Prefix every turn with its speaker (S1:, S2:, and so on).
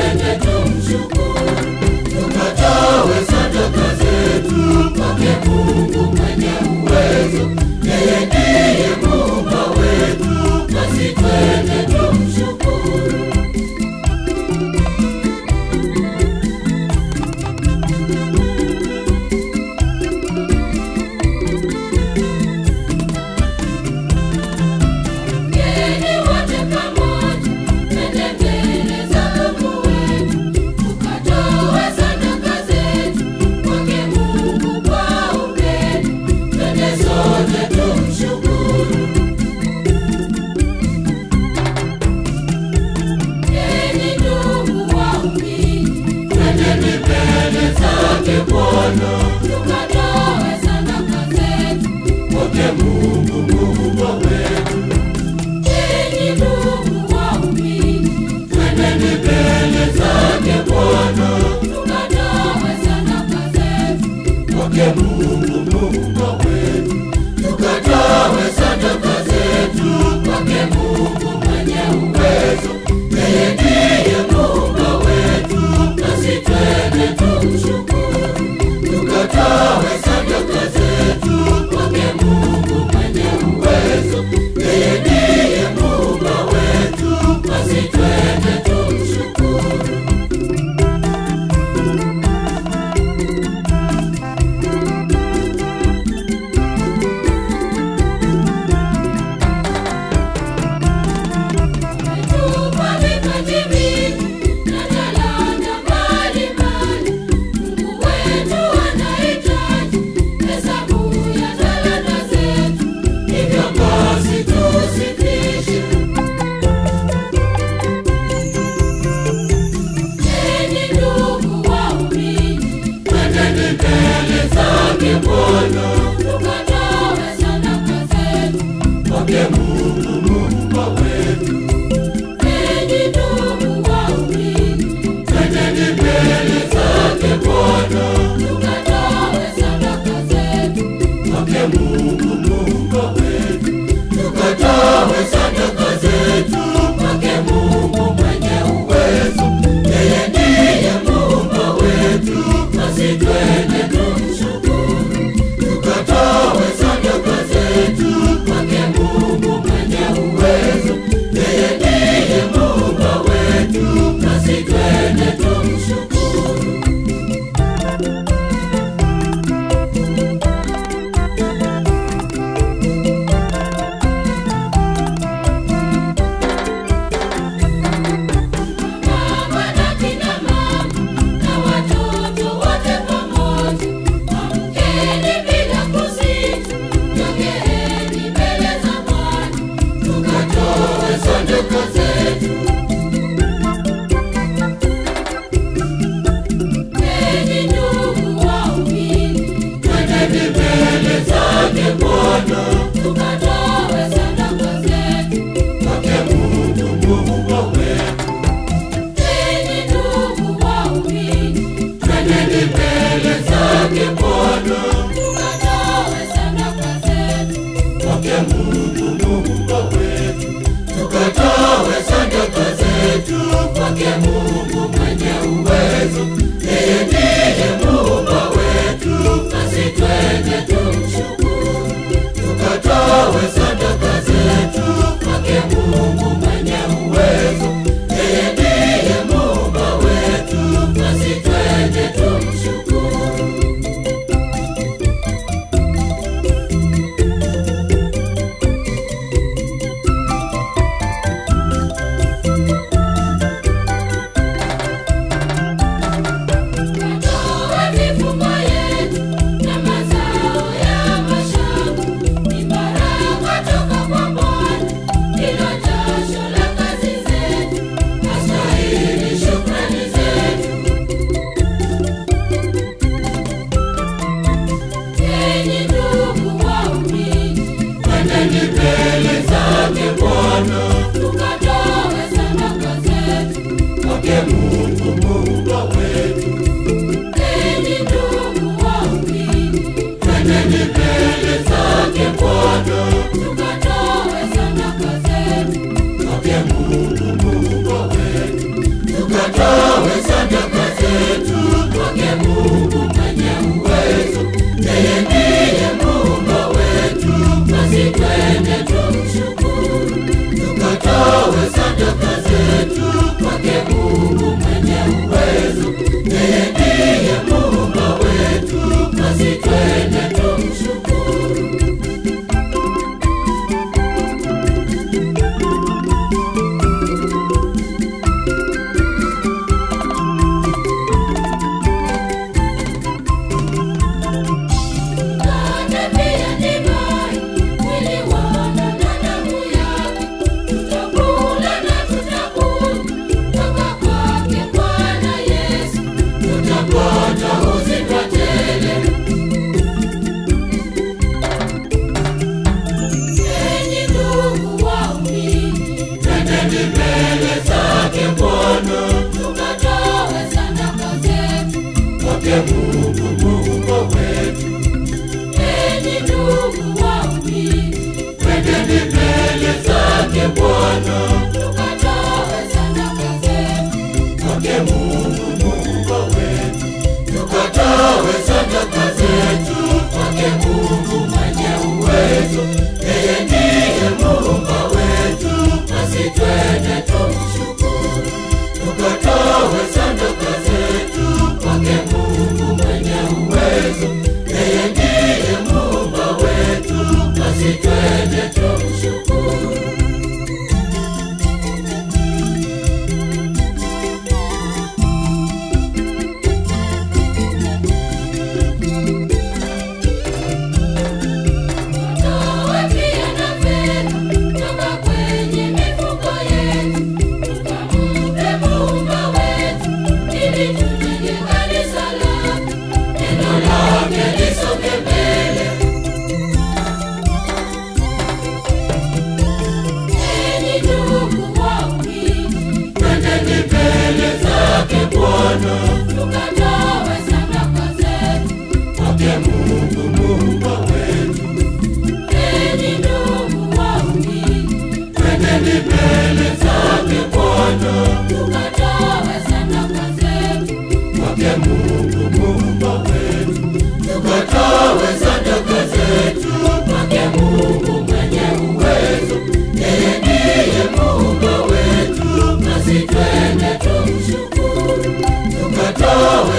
S1: twende tumshukuru, tukatoe sadaka zetu kwake Mungu mwenye uwezo. Yeye ndiye Muumba wetu, basi twende tumshukuru. Tukatoe sadaka zetu kwake Mungu Muumba wetu. Enyi ndugu waumini, twendeni mbele zake Bwana, tukatoe sadaka zetu kwake Mungu Muumba wetu. Tukatoe sadaka zetu kwake Mungu mwenye uwezo. Yeye ndiye Muumba wetu, basi twende tumshukuru. tutapata uzima tele. Enyi ndugu waumini, twendeni mbele zake Bwana, tukatoe sadaka zetu kwake Mungu Muumba wetu. Enyi ndugu waumini, twendeni mbele zake Bwana, tukatoe sadaka zetu kwake Mungu Muumba wetu. Tukatoe sadaka zetu kwake Mungu mwenye uwezo. Yeye ndiye Muumba wetu, basi twende tumshukuru. Tukatoe sadaka zetu kwake Mungu mwenye uwezo. Yeye ndiye Muumba wetu, basi twende tumshukuru. Tukatoe sadaka zetu kwake Mungu Muumba wetu. Enyi ndugu waumini, twendeni mbele zake Bwana, tukatoe sadaka zetu kwake Mungu Muumba wetu. Tukatoe sadaka zetu kwake Mungu mwenye uwezo. Yeye ndiye Muumba wetu, basi twende tumshukuru. Tukatoe